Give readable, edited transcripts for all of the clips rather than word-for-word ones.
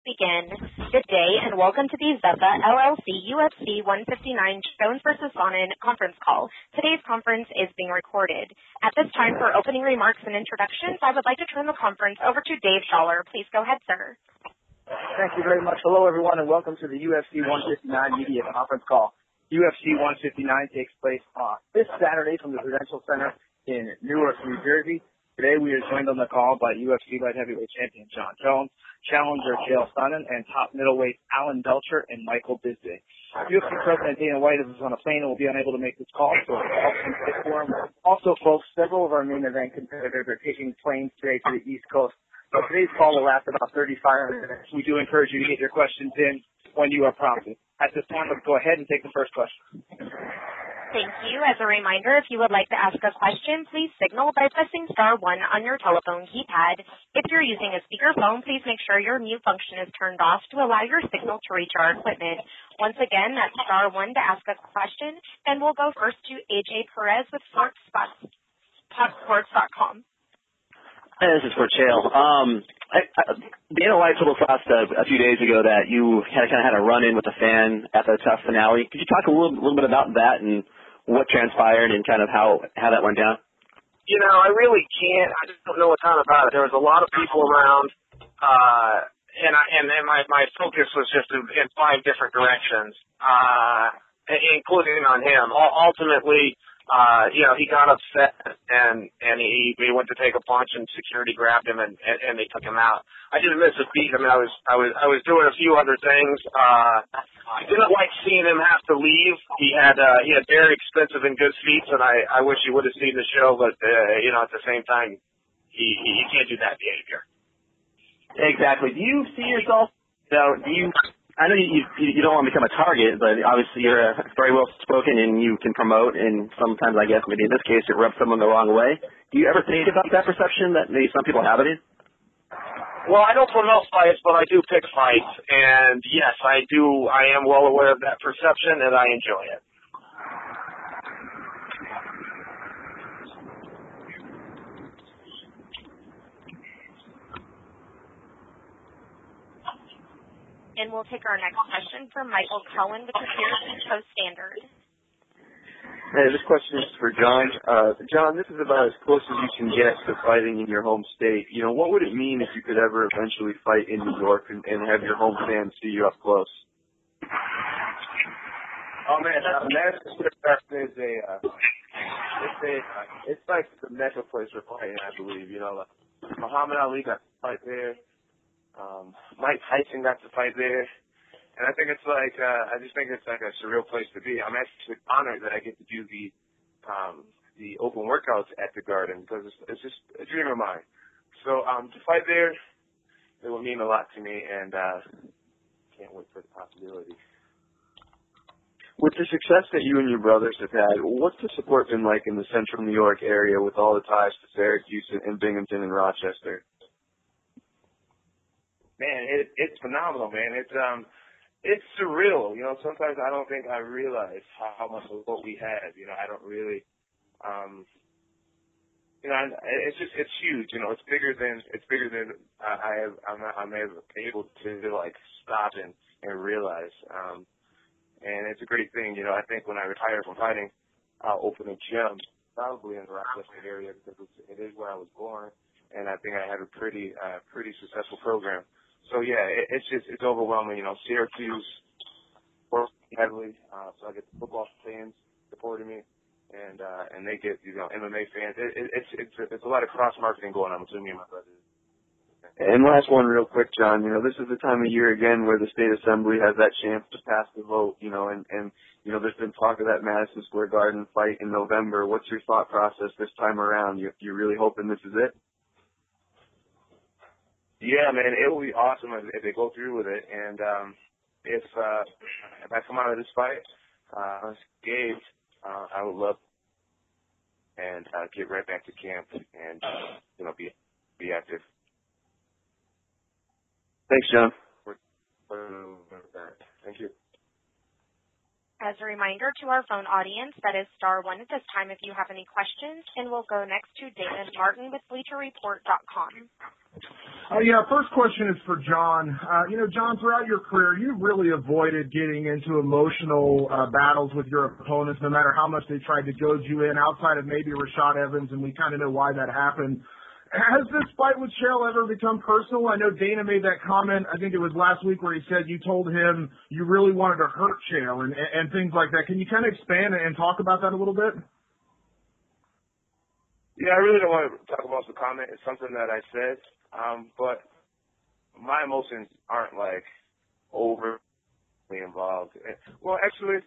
Begin. Good day and welcome to the Zephyr LLC UFC 159 Jones vs. Sonnen conference call. Today's conference is being recorded. At this time, for opening remarks and introductions, I would like to turn the conference over to Dave Schaller. Please go ahead, sir. Thank you very much. Hello, everyone, and welcome to the UFC 159 media conference call. UFC 159 takes place this Saturday from the Prudential Center in Newark, New Jersey. Today, we are joined on the call by UFC light heavyweight champion Jon Jones, challenger Chael Sonnen, and top middleweight Belcher and Michael Bisping. UFC President Dana White is on a plane and will be unable to make this call, so for him. Also, folks, several of our main event competitors are taking planes today to the East Coast. So today's call will last about 35 minutes. We do encourage you to get your questions in when you are prompted. At this time, let's go ahead and take the first question. Thank you. As a reminder, if you would like to ask a question, please signal by pressing *1 on your telephone keypad. If you're using a speakerphone, please make sure your mute function is turned off to allow your signal to reach our equipment. Once again, that's *1 to ask a question, and we'll go first to AJ Perez with Sports.com. Hey, this is for Chael. Dana White told us a few days ago that you kind of had a run-in with a fan at the tough finale. Could you talk a little bit about that and what transpired and kind of how that went down? You know, I really can't. I just don't know a ton about it. There was a lot of people around, and my focus was just in 5 different directions, including on him. Ultimately, he got upset and he went to take a punch and security grabbed him and they took him out. I didn't miss a beat. I mean, I was doing a few other things. I didn't like seeing him have to leave. He had very expensive and good seats, and I wish he would have seen the show, but at the same time, he can't do that behavior. Exactly. Do you see yourself? I know you don't want to become a target, but obviously you're very well spoken and you can promote, and sometimes I guess maybe in this case it rubs someone the wrong way. Do you ever think about that perception that maybe some people have it in? Well, I don't promote fights, but I do pick fights, and yes, I do. I am well aware of that perception, and I enjoy it. And we'll take our next question from Michael Cohen with the Syracuse Post-Standard. Hey, this question is for Jon. Jon, this is about as close as you can get to fighting in your home state. You know, what would it mean if you could ever eventually fight in New York and have your home fans see you up close? Oh man, Madison Square Garden is it's like the mecca place for fighting, I believe. You know, Muhammad Ali got to fight there. Mike Tyson got to fight there. And I think it's like, I just think it's like a surreal place to be. I'm actually honored that I get to do the open workouts at the Garden because it's just a dream of mine. So, to fight there, it will mean a lot to me, and can't wait for the possibility. With the success that you and your brothers have had, what's the support been like in the central New York area with all the ties to Syracuse and Binghamton and Rochester? Man, it's phenomenal, man. It's surreal. You know, sometimes I don't think I realize how much of what we have. You know, I don't really. It's huge. You know, it's bigger than I'm able to like stop and realize. And it's a great thing. You know, I think when I retire from fighting, I'll open a gym probably in the Rochester area because it is where I was born, and I think I have a pretty successful program. So yeah, it's overwhelming. You know, Syracuse works heavily, so I get the football fans supporting me, and they get MMA fans. It's a lot of cross marketing going on between me and my brothers. And last one, real quick, Jon. You know, this is the time of year again where the state assembly has that chance to pass the vote. You know, and there's been talk of that Madison Square Garden fight in November. What's your thought process this time around? You're really hoping this is it? Yeah, man, it will be awesome if they go through with it. And if I come out of this fight unscathed, I would love and get right back to camp and be active. Thanks, Jon. Thank you. As a reminder to our phone audience, that is *1 at this time if you have any questions. And we'll go next to David Martin with BleacherReport.com. Yeah, first question is for John. John, throughout your career, you really avoided getting into emotional battles with your opponents, no matter how much they tried to goad you in, outside of maybe Rashad Evans, and we kind of know why that happened. Has this fight with Chael ever become personal? I know Dana made that comment, I think it was last week, where he said you told him you really wanted to hurt Chael and things like that. Can you kind of expand and talk about that a little bit? Yeah, I really don't want to talk about the comment. It's something that I said. But my emotions aren't like overly involved. Well, actually,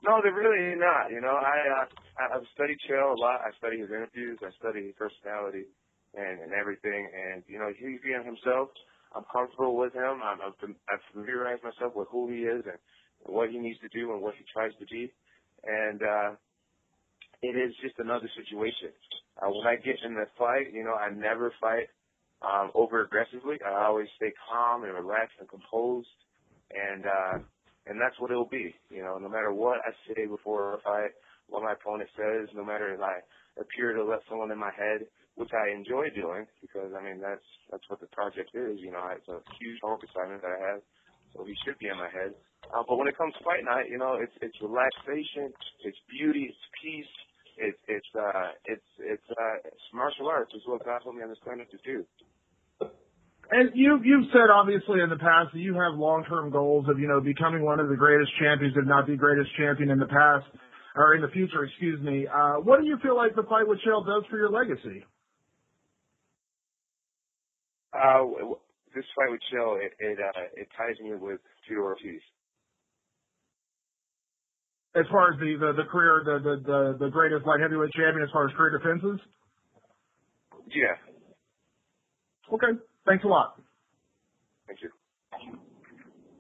no, they're really not. I've studied Chael a lot. I study his interviews. I study his personality and everything. And he's being himself. I'm comfortable with him. I've familiarized myself with who he is and what he needs to do and what he tries to be. And it is just another situation. When I get in the fight, I never fight over aggressively. I always stay calm and relaxed and composed, and that's what it'll be. No matter what I say before a fight, what my opponent says, no matter if I appear to let someone in my head, which I enjoy doing, because that's what the project is. It's a huge homework assignment that I have, so he should be in my head. But when it comes to fight night, it's relaxation, it's beauty, it's peace. It's martial arts is what God told me on this planet to do. And you've said obviously in the past that you have long-term goals of becoming one of the greatest champions, if not the greatest champion in the past or in the future. Excuse me. What do you feel like the fight with Chael does for your legacy? This fight with Chael, it ties me with Tito Ortiz. As far as the career, the greatest light heavyweight champion, as far as career defenses? Yeah. Okay. Thanks a lot. Thank you.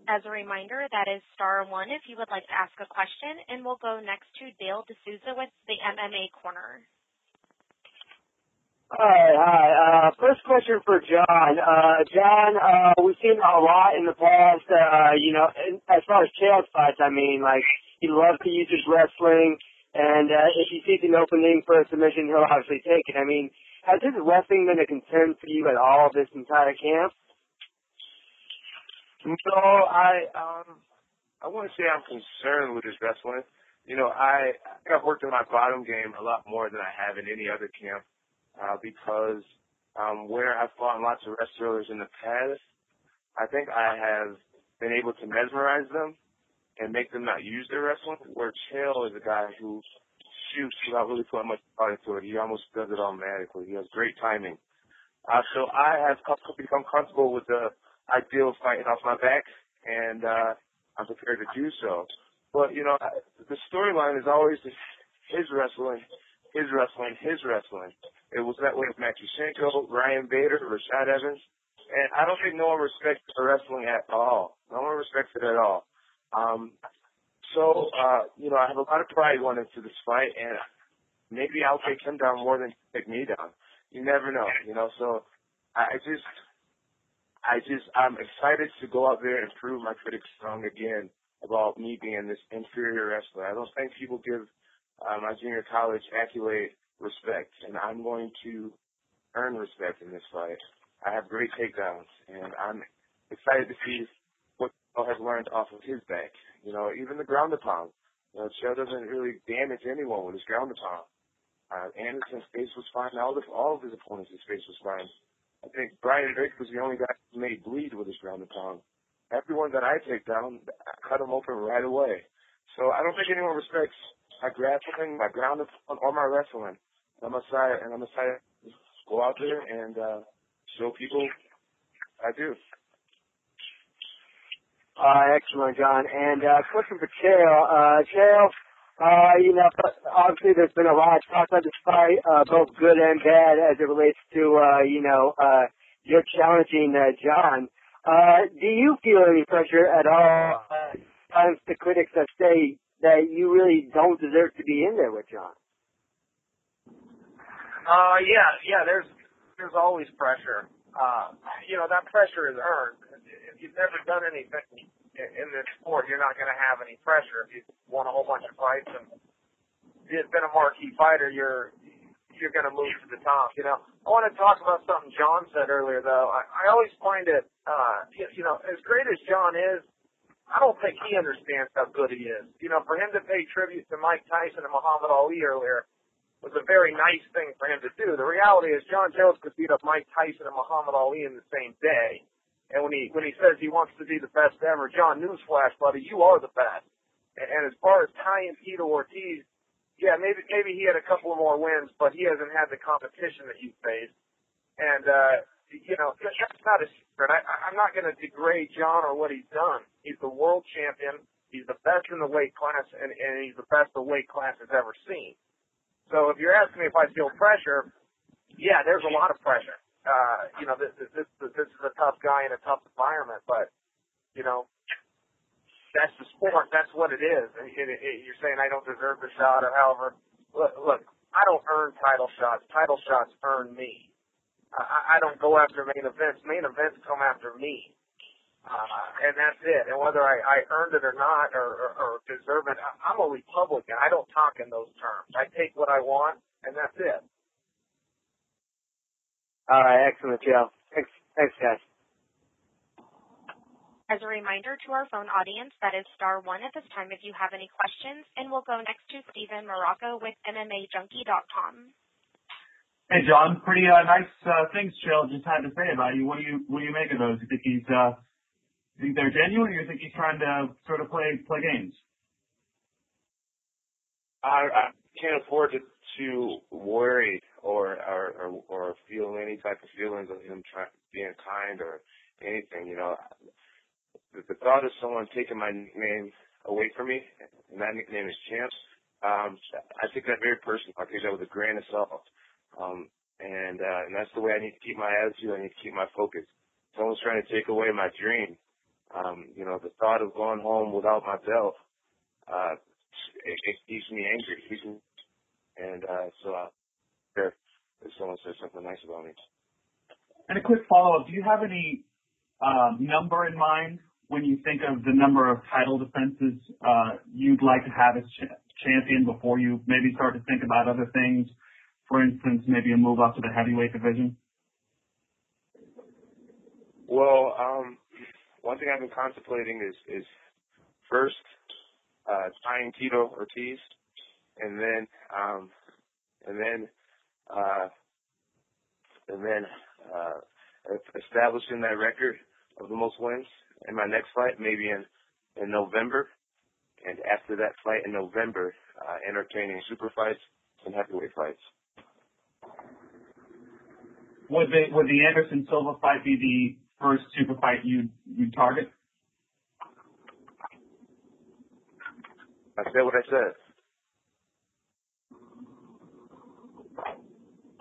As a reminder, that is *1 if you would like to ask a question, and we'll go next to Dale D'Souza with the MMA Corner. Hi. First question for John. John, we've seen a lot in the past, as far as Chael's fights, he loves to use his wrestling, and if he sees an opening for a submission, he'll obviously take it. Has his wrestling been a concern for you at all this entire camp? No, I want to say I'm concerned with his wrestling. I've worked on my bottom game a lot more than I have in any other camp, because where I've fought lots of wrestlers in the past, I think I have been able to mesmerize them and make them not use their wrestling, where Chael is a guy who shoots without really putting much thought into it. He almost does it automatically. He has great timing. So I have become comfortable with the idea of fighting off my back, and I'm prepared to do so. But, the storyline is always his wrestling, his wrestling, his wrestling. It was that way with Matyushenko, Ryan Bader, Rashad Evans, and I don't think no one respects the wrestling at all. No one respects it at all. I have a lot of pride going into this fight, and maybe I'll take him down more than he'll take me down. You never know, so I'm excited to go out there and prove my critics wrong again about me being this inferior wrestler. I don't think people give my junior college accolade respect, and I'm going to earn respect in this fight. I have great takedowns, and I'm excited to see what Chael has learned off of his back. Even the ground and pound. Chael doesn't really damage anyone with his ground and pound. Anderson's face was fine. All of his opponents' face was fine. I think Brian Drake was the only guy who made bleed with his ground and pound. Everyone that I take down, I cut him open right away. So I don't think anyone respects my grappling, my ground and pound, or my wrestling. I'm excited to go out there and show people I do. Excellent, John. And question for Chael. Chael, obviously there's been a lot of talk about this fight, both good and bad, as it relates to, you're challenging John. Do you feel any pressure at all? Sometimes the critics that say that you really don't deserve to be in there with John. Yeah. There's always pressure. That pressure is earned. If you've never done anything in this sport, you're not going to have any pressure. If you've won a whole bunch of fights and you've been a marquee fighter, you're you're going to move to the top. You know, I want to talk about something John said earlier, though. I always find it, you know, as great as John is, I don't think he understands how good he is. You know, for him to pay tribute to Mike Tyson and Muhammad Ali earlier was a very nice thing for him to do. The reality is John Jones could beat up Mike Tyson and Muhammad Ali in the same day. And when he says he wants to be the best ever, John, newsflash, buddy, you are the best. And as far as tying Tito Ortiz, yeah, maybe he had a couple of more wins, but he hasn't had the competition that you faced. And, you know, that's not a secret. I'm not going to degrade John or what he's done. He's the world champion. He's the best in the weight class, and he's the best the weight class has ever seen. So if you're asking me if I feel pressure, yeah, there's a lot of pressure. You know, this is a tough guy in a tough environment, but, you know, that's the sport. That's what it is. You're saying I don't deserve the shot or however. Look, I don't earn title shots. Title shots earn me. I don't go after main events. Main events come after me. And that's it. And whether I earned it or not or deserve it, I'm a Republican. I don't talk in those terms. I take what I want, and that's it. All right, excellent, Joe. Thanks, guys. As a reminder to our phone audience, that is *1 at this time if you have any questions. And we'll go next to Steven Morocco with MMAJunkie.com. Hey, John. Pretty nice things Chael just had to say about you. What do you make of those? You think you think they're genuine, or you think he's trying to sort of play games? I can't afford to worry or feel any type of feelings of him being kind or anything. You know, the thought of someone taking my nickname away from me, and that nickname is Champ, I take that very personal. I take that with a grain of salt. And that's the way I need to keep my attitude. I need to keep my focus. Someone's trying to take away my dream. You know, the thought of going home without my belt, it keeps me angry. So if someone says something nice about me. And a quick follow-up. Do you have any number in mind when you think of the number of title defenses you'd like to have as champion before you maybe start to think about other things? For instance, maybe a move up to the heavyweight division? Well, one thing I've been contemplating is first tying Tito Ortiz, and then establishing that record of the most wins in my next fight, maybe in November, and after that fight in November, entertaining super fights and heavyweight fights. Would the Anderson Silva fight be the first super fight you'd target? I said what I said.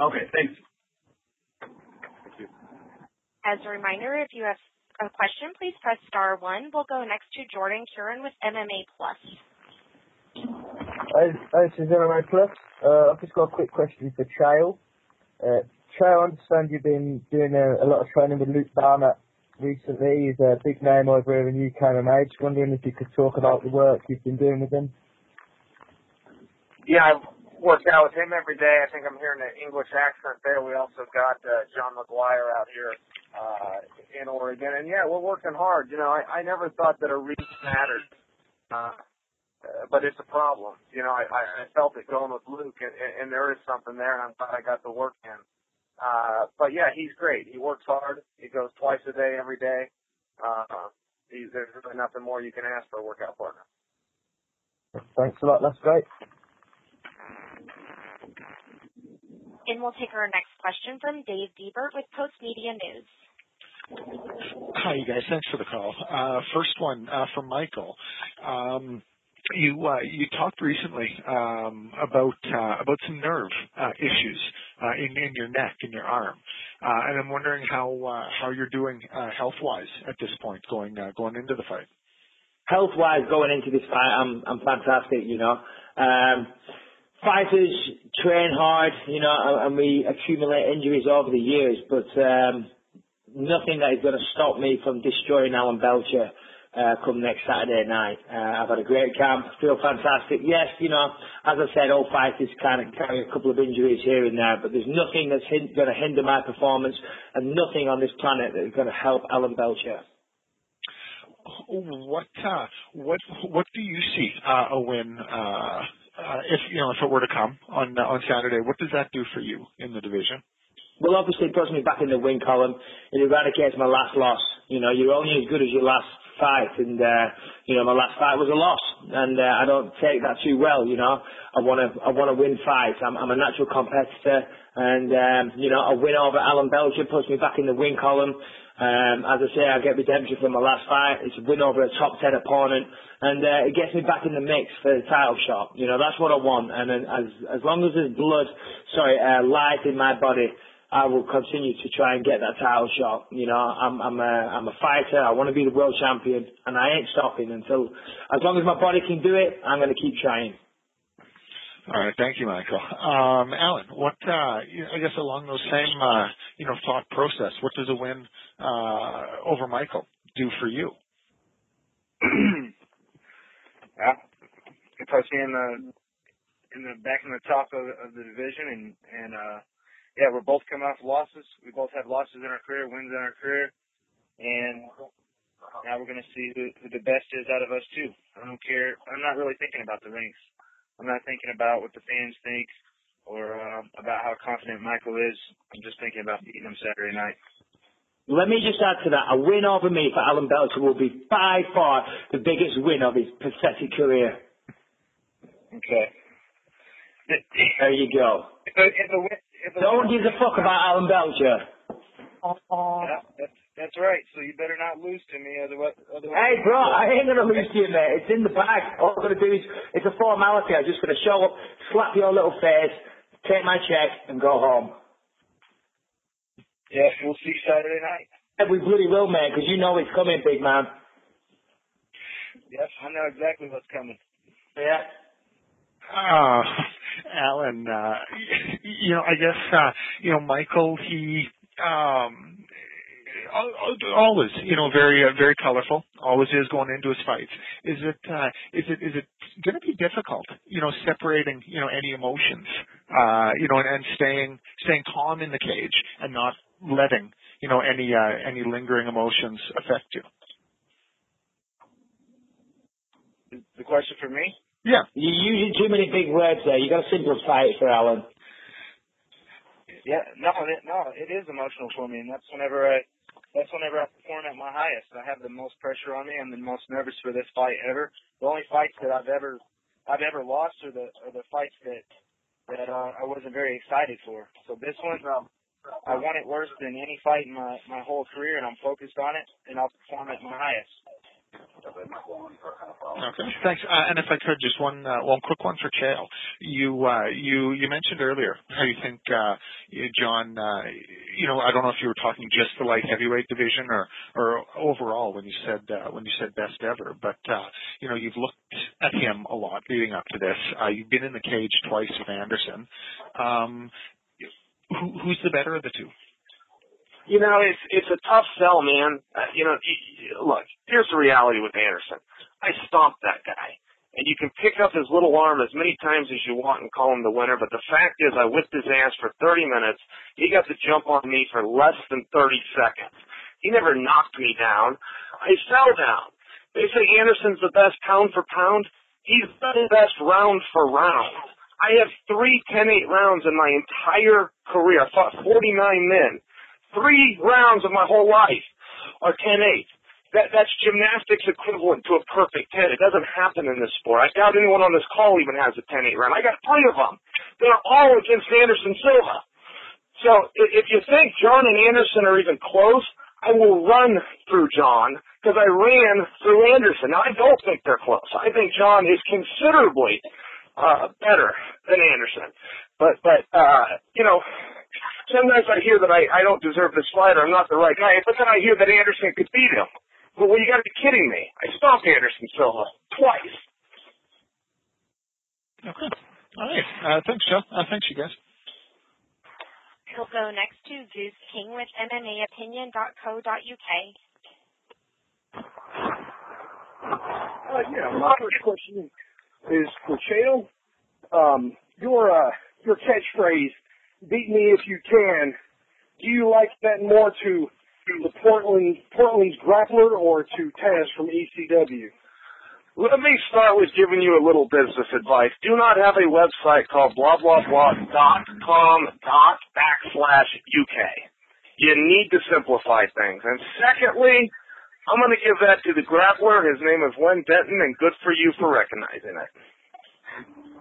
Okay, thanks. Thank you. As a reminder, if you have a question, please press *1. We'll go next to Jordan Curran with MMA Plus. Hi, this is MMA Plus. I've just got a quick question for Chael. Chael, I understand you've been doing a lot of training with Luke Barnett recently. He's a big name over here in UK MMA. Just wondering if you could talk about the work you've been doing with him. Yeah, I work out with him every day. I think I'm hearing an English accent there. We also got John McGuire out here in Oregon. And, yeah, we're working hard. You know, I never thought that a reach mattered, but it's a problem. You know, I felt it going with Luke, and there is something there, and I'm glad I got to work in. But, yeah, he's great. He works hard. He goes twice a day, every day. There's really nothing more you can ask for a workout partner. Thanks a lot. That's great. And we'll take our next question from Dave Diebert with Post Media News. Hi, you guys. Thanks for the call. First one from Michael. You talked recently about some nerve issues in your neck, in your arm, and I'm wondering how you're doing health-wise at this point, going into the fight. Health-wise, going into this fight, I'm fantastic. You know, fighters train hard, you know, and we accumulate injuries over the years, but nothing that is going to stop me from destroying Alan Belcher. come next Saturday night. I've had a great camp, feel fantastic. Yes, as I said, all fighters kind of carry a couple of injuries here and there, but there's nothing that's going to hinder my performance and nothing on this planet that is going to help Alan Belcher. What do you see a win if it were to come on Saturday? What does that do for you in the division? Well, obviously, it puts me back in the win column. It eradicates my last loss. You're only as good as your last fight, and my last fight was a loss, and I don't take that too well. I want to win fights. I'm a natural competitor, and a win over Alan Belcher puts me back in the win column. As I say, I get redemption from my last fight. It's a win over a top 10 opponent, and it gets me back in the mix for the title shot. That's what I want, and then as long as there's life in my body, I will continue to try and get that title shot. I'm a fighter. I want to be the world champion, and I ain't stopping until, as long as my body can do it, I'm going to keep trying. All right, thank you, Michael. Alan, what I guess along those same thought process, what does a win over Michael do for you? Yeah, it puts me back in the top of the division, and yeah, we're both coming off losses. We both had losses in our career, wins in our career, and now we're going to see who the best is out of us too. I don't care. I'm not really thinking about the ranks. I'm not thinking about what the fans think or about how confident Michael is. I'm just thinking about beating him Saturday night. Let me just add to that. A win over me for Alan Belcher will be by far the biggest win of his pathetic career. Okay. There you go. No one gives a fuck about Alan Belcher. Yeah, that's right. So you better not lose to me. Otherwise, hey, bro, I ain't going to lose to you, mate. It's in the bag. All I'm going to do is, it's a formality. I'm just going to show up, slap your little face, take my check, and go home. Yeah, we'll see Saturday night. Yeah, we bloody will, mate, because you know it's coming, big man. Yes, I know exactly what's coming. Yeah. Alan, I guess, Michael, he, always, very, very colorful, always is going into his fights. Is it going to be difficult, separating, any emotions, and staying calm in the cage and not letting, any lingering emotions affect you? The question for me? Yeah. You're using too many big words there. You got to simplify it for Alan. Yeah, no, it is emotional for me, and that's whenever I perform at my highest. I have the most pressure on me. I'm the most nervous for this fight ever. The only fights that I've ever lost are the fights that I wasn't very excited for. So this one, I want it worse than any fight in my whole career, and I'm focused on it, and I'll perform at my highest. Okay, thanks. And if I could, just one quick one for Chael. You mentioned earlier how you think John. I don't know if you were talking just the light heavyweight division or overall when you said best ever, but you've looked at him a lot leading up to this. You've been in the cage twice with Anderson. Who's the better of the two? It's a tough sell, man. Look, here's the reality with Anderson. I stomped that guy. And you can pick up his little arm as many times as you want and call him the winner, but the fact is I whipped his ass for 30 minutes. He got the jump on me for less than 30 seconds. He never knocked me down. I fell down. They say Anderson's the best pound for pound. He's the best round for round. I have 3 10-8 rounds in my entire career. I fought 49 men. 3 rounds of my whole life are 10-8. That's gymnastics equivalent to a perfect 10. It doesn't happen in this sport. I doubt anyone on this call even has a 10-8 round. I got 3 of them. They're all against Anderson Silva. So if you think John and Anderson are even close, I will run through John because I ran through Anderson. Now, I don't think they're close. I think John is considerably better than Anderson. But sometimes I hear that I don't deserve this fight or I'm not the right guy, but then I hear that Anderson could beat him. Well, you got to be kidding me. I stomped Anderson Silva twice. Okay. All right. Thanks, Joe. Thanks, you guys. We'll go next to Zeus King with MMAopinion.co.uk. My first question is for Chael. Your catchphrase, "Beat me if you can." Do you like that more to the Portland's grappler or to Taz from ECW? Let me start with giving you a little business advice. Do not have a website called blah.com./UK. You need to simplify things. And secondly, I'm going to give that to the grappler. His name is Len Denton, and good for you for recognizing it.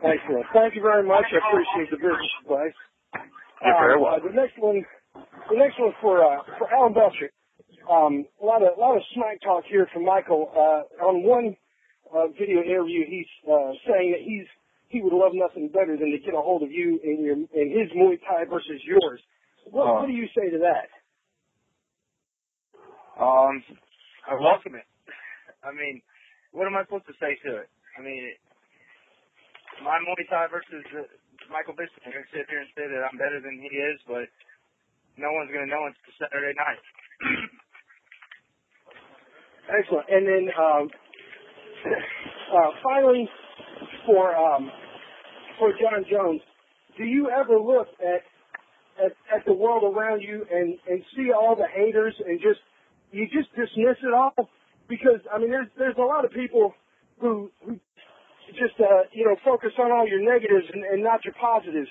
Excellent. Thank you very much. I appreciate the business advice. You're very welcome. The next one for Alan Belcher. A lot of smack talk here from Michael. On one video interview, he's saying that he would love nothing better than to get a hold of you in his Muay Thai versus yours. What do you say to that? I welcome it. I mean, what am I supposed to say to it? I mean, my Muay Thai versus Michael Bisping. I'm going to sit here and say that I'm better than he is, but no one's going to know until Saturday night. Excellent. And then finally, for John Jones, do you ever look at the world around you and see all the haters and you just dismiss it all? Because I mean, there's a lot of people who just focus on all your negatives and not your positives.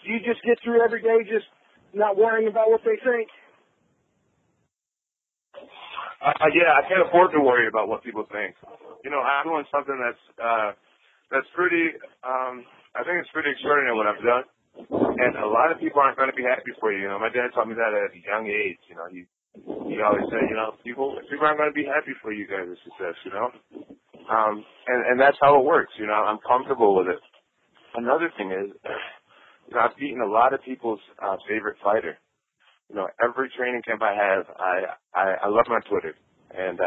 Do you just get through every day just not worrying about what they think? Yeah, I can't afford to worry about what people think. I'm doing something that's pretty. I think it's pretty extraordinary what I've done, and a lot of people aren't going to be happy for you. My dad taught me that at a young age. He always said, people aren't going to be happy for you guys' success. And that's how it works. I'm comfortable with it. Another thing is, I've beaten a lot of people's favorite fighter. Every training camp I have, I love my Twitter. And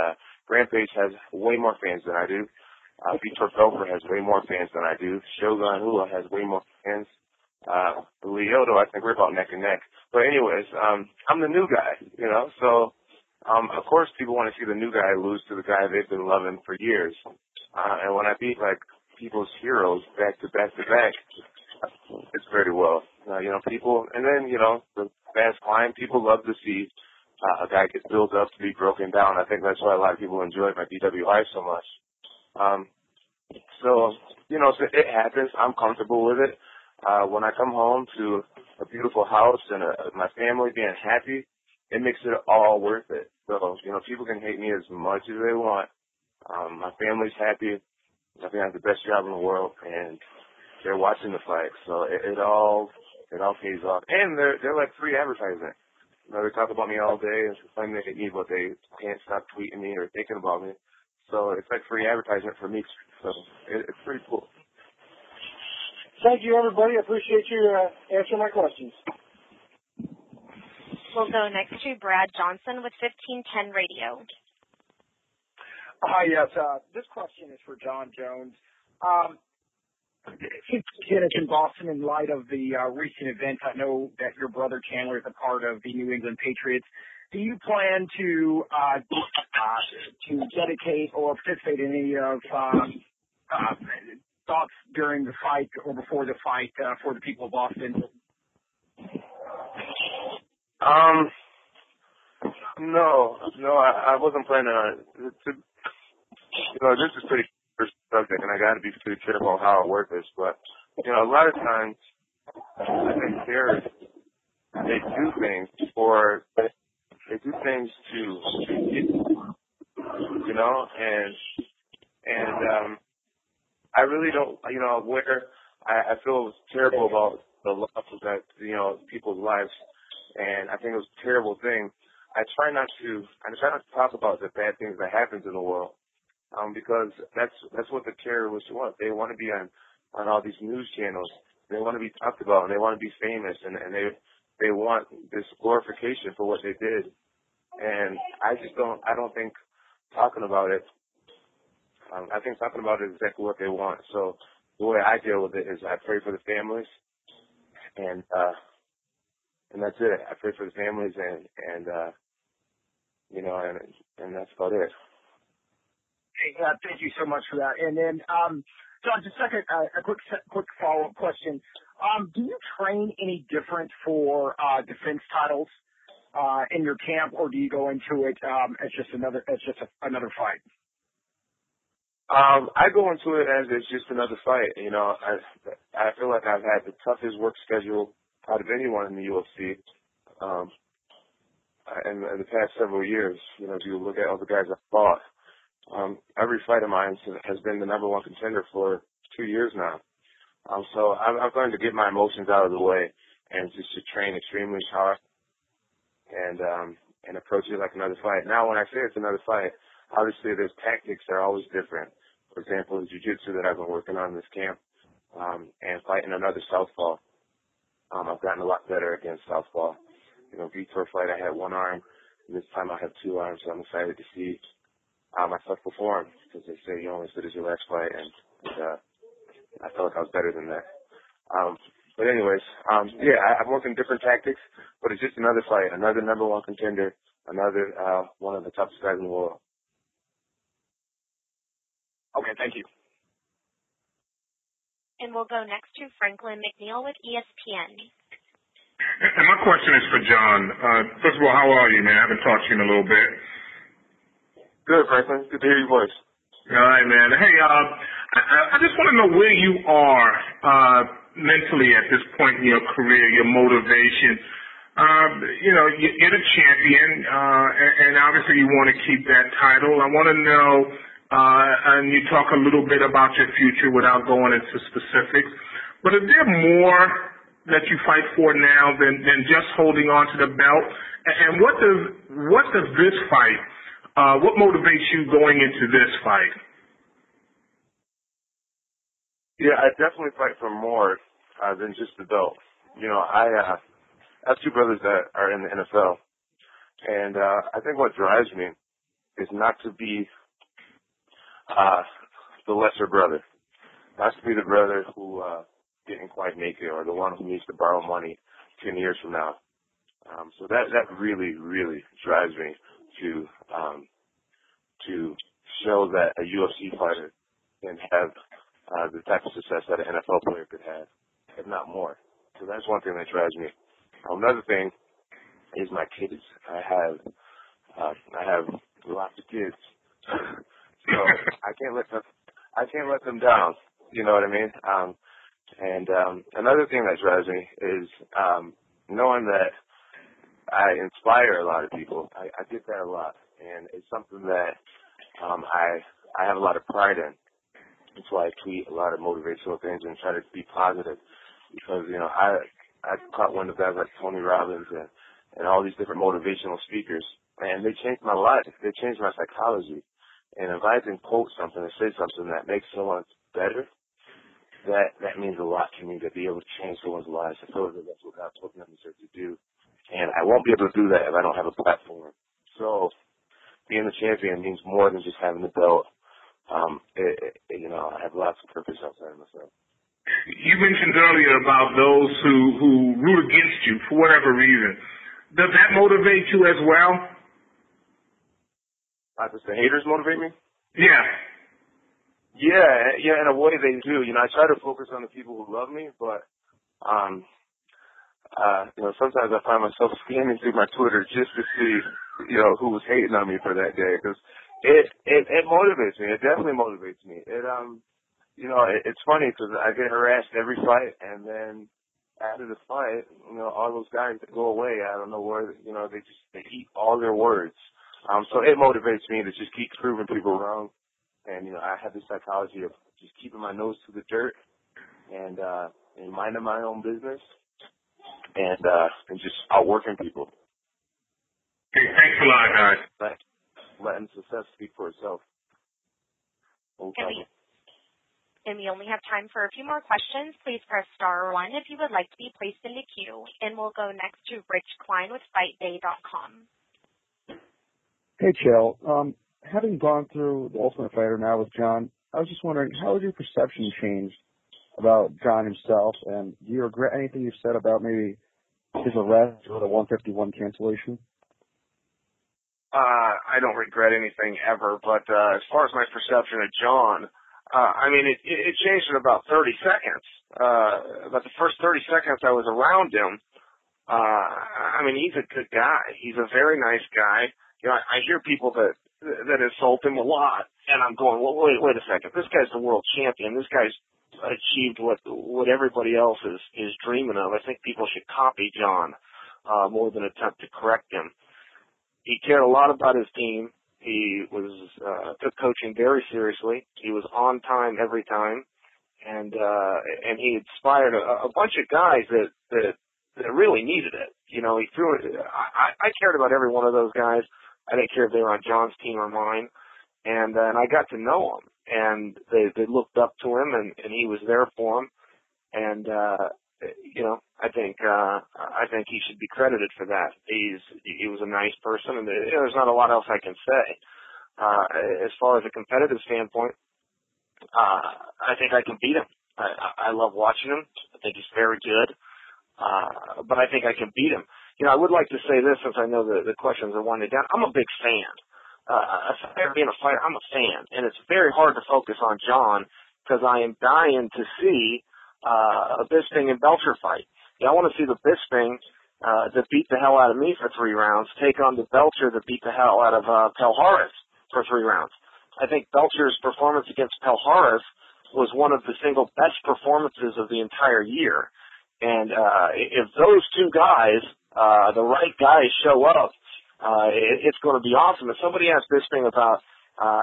Rampage has way more fans than I do. Vitor Belcher has way more fans than I do. Shogun Hula has way more fans. Lyoto, I think we're about neck and neck. But anyways, I'm the new guy, so of course people want to see the new guy lose to the guy they've been loving for years. And when I beat people's heroes back to back, it's very well. People, and then, the fast climb, people love to see a guy get built up to be broken down. I think that's why a lot of people enjoy my BWI so much. So it happens. I'm comfortable with it. When I come home to a beautiful house and my family being happy, it makes it all worth it. So, people can hate me as much as they want. My family's happy. I think I have the best job in the world, and they're watching the fight. So it all pays off. And they're like free advertisement. They talk about me all day and claim they hate me, but they can't stop tweeting me or thinking about me. So it's like free advertisement for me. So it's pretty cool. Thank you, everybody. I appreciate you answering my questions. We'll go next to Brad Johnson with 1510 Radio. Hi, yes. This question is for John Jones. Tennis in Boston, in light of the recent events, I know that your brother Chandler is a part of the New England Patriots. Do you plan to dedicate or participate in any of thoughts during the fight or before the fight for the people of Boston? No, I wasn't planning on it. This is pretty subject, and I got to be pretty careful how I word this. But a lot of times, I think terrorists they do things to get, and I really don't, where I feel terrible about the loss of that, people's lives, and I think it was a terrible thing. I try not to talk about the bad things that happen in the world, because that's what the terrorists want. They want to be on all these news channels. They want to be talked about, and they want to be famous, and they want this glorification for what they did. And I don't think talking about it, I think talking about it is exactly what they want. So the way I deal with it is I pray for the families, and that's it. I pray for the families, and that's about it. Hey, Okay, thank you so much for that. And then, John, just a quick follow-up question. Do you train any different for defense titles in your camp, or do you go into it as just another fight? I go into it as it's just another fight. You know, I feel like I've had the toughest work schedule out of anyone in the UFC. In the past several years, you know, if you look at all the guys I've fought, every fight of mine has been the number one contender for 2 years now. So I've learned to get my emotions out of the way and just to train extremely hard and approach it like another fight. Now, when I say it's another fight, obviously there's tactics that are always different. For example, the jiu-jitsu that I've been working on in this camp, and fighting another southpaw. I've gotten a lot better against southpaw. You know, Vitor fight, I had one arm. This time I have two arms, so I'm excited to see myself perform, because they say you're only as good as your last fight, and I felt like I was better than that. But anyways, yeah, I'm working different tactics, but it's just another fight, another number one contender, another one of the toughest guys in the world. Okay, thank you. And we'll go next to Franklin McNeil with ESPN. And my question is for John. First of all, how are you, man? I haven't talked to you in a little bit. Good, Franklin. Good to hear your voice. All right, man. Hey, I just want to know where you are mentally at this point in your career, your motivation. You know, you're the champion, and obviously you want to keep that title. I want to know, and you talk a little bit about your future without going into specifics, but is there more that you fight for now than just holding on to the belt? And what does this fight, what motivates you going into this fight? Yeah, I definitely fight for more than just the belt. You know, I have two brothers that are in the NFL, and I think what drives me is not to be the lesser brother, not to be the brother who didn't quite make it, or the one who needs to borrow money 10 years from now. So that really, really drives me to show that a UFC fighter can have the type of success that an NFL player could have, if not more. So that's one thing that drives me. Another thing is my kids. I have lots of kids, so I can't let them down. You know what I mean? And another thing that drives me is knowing that I inspire a lot of people. I get that a lot, and it's something that I have a lot of pride in. That's why I tweet a lot of motivational things and try to be positive, because, you know, I caught wind of guys like Tony Robbins and all these different motivational speakers, and they changed my life. They changed my psychology. And if I can quote something or say something that makes someone better, that means a lot to me, to be able to change someone's lives. I feel like that's what God told me to do. And I won't be able to do that if I don't have a platform. So being the champion means more than just having the belt. You know, I have lots of purpose outside of myself. You mentioned earlier about those who root against you for whatever reason. Does that motivate you as well? Does the haters motivate me? Yeah. Yeah, in a way they do. You know, I try to focus on the people who love me, but you know, sometimes I find myself scanning through my Twitter just to see, you know, who was hating on me for that day, because it motivates me. It definitely motivates me. You know, it's funny because I get harassed every fight, and then after the fight, you know, all those guys that go away, I don't know where, you know, they eat all their words. So it motivates me to just keep proving people wrong. And, you know, I have this psychology of just keeping my nose to the dirt and minding my own business and just outworking people. Hey, thanks a lot, guys. Letting success speak for itself. And we only have time for a few more questions. Please press star 1 if you would like to be placed in the queue. And we'll go next to Rich Klein with FightDay.com. Hey, Chael. Having gone through The Ultimate Fighter now with John, I was just wondering, how has your perception changed about John himself? And do you regret anything you've said about maybe his arrest or the 151 cancellation? I don't regret anything ever, but as far as my perception of John, I mean, it changed in about 30 seconds. About the first 30 seconds I was around him, I mean, he's a good guy. He's a very nice guy. You know, I hear people that insult him a lot, and I'm going, well, wait a second. This guy's the world champion. This guy's achieved what everybody else is dreaming of. I think people should copy John more than attempt to correct him. He cared a lot about his team. He was took coaching very seriously. He was on time every time, and he inspired a bunch of guys that really needed it. You know, he threw it. I cared about every one of those guys. I didn't care if they were on John's team or mine, and I got to know them, and they looked up to him, and he was there for them, and you know, I think he should be credited for that. He was a nice person, and there's not a lot else I can say. As far as a competitive standpoint, I think I can beat him. I love watching him. I think he's very good, but I think I can beat him. You know, I would like to say this, since I know the questions are winding down. I'm a big fan. Aside being a fighter, I'm a fan, and it's very hard to focus on John because I am dying to see a Bisping and Belcher fight. You know, I want to see the Bisping that beat the hell out of me for 3 rounds take on the Belcher that beat the hell out of Pelharis for 3 rounds. I think Belcher's performance against Pelharis was one of the single best performances of the entire year. And if those two guys, the right guys, show up, it's going to be awesome. If somebody asked Bisping about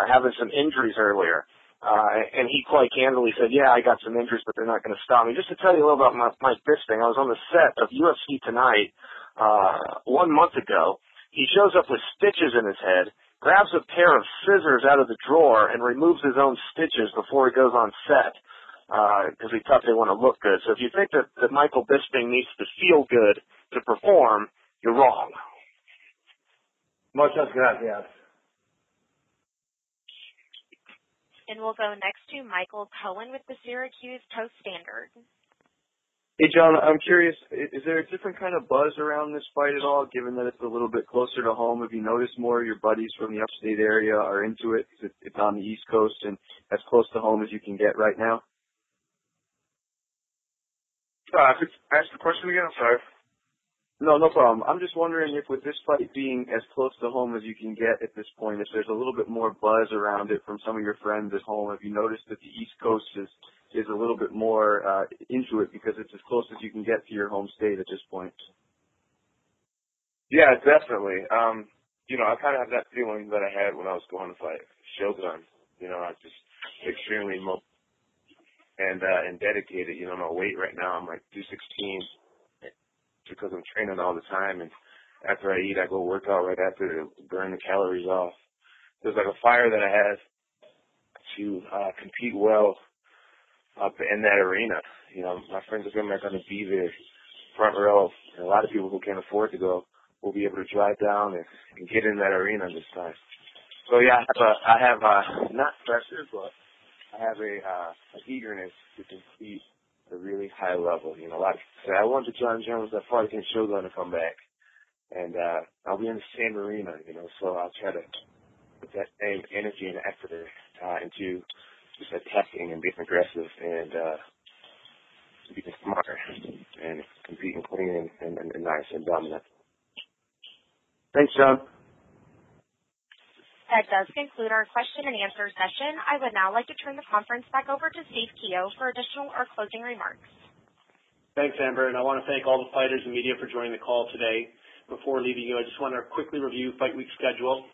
having some injuries earlier, and he quite candidly said, yeah, I got some injuries, but they're not going to stop me. Just to tell you a little about Mike Bisping, I was on the set of UFC Tonight 1 month ago. He shows up with stitches in his head, grabs a pair of scissors out of the drawer, and removes his own stitches before he goes on set because he thought they want to look good. So if you think that Michael Bisping needs to feel good to perform, you're wrong. Muchas gracias. And we'll go next to Michael Cohen with the Syracuse Post-Standard. Hey, John, I'm curious, is there a different kind of buzz around this fight at all, given that it's a little bit closer to home? Have you noticed more of your buddies from the upstate area are into it because it's on the East Coast and as close to home as you can get right now? Ask the question again, I'm sorry. No problem. I'm just wondering if with this fight being as close to home as you can get at this point, if there's a little bit more buzz around it from some of your friends at home. Have you noticed that the East Coast is a little bit more into it because it's as close as you can get to your home state at this point? Yeah, definitely. You know, I kind of have that feeling that I had when I was going to fight Shogun. You know, I'm just extremely mobile and dedicated. You know, my weight right now, I'm like 216. Because I'm training all the time, and after I eat, I go work out right after to burn the calories off. There's like a fire that I have to compete well up in that arena. You know, my friends are going to be there, front row, and a lot of people who can't afford to go will be able to drive down and get in that arena this time. So yeah, I have not pressure, but I have a eagerness to compete at a really high level. You know, a lot of people say, I want the John Jones that fought against Shogun to come back. And I'll be in the same arena, you know, so I'll try to put that same energy and effort into just attacking and being aggressive and being smart and competing clean and nice and dominant. Thanks, John. That does conclude our question and answer session. I would now like to turn the conference back over to Steve Keogh for additional or closing remarks. Thanks, Amber, and I want to thank all the fighters and media for joining the call today. Before leaving you, I just want to quickly review Fight Week schedule.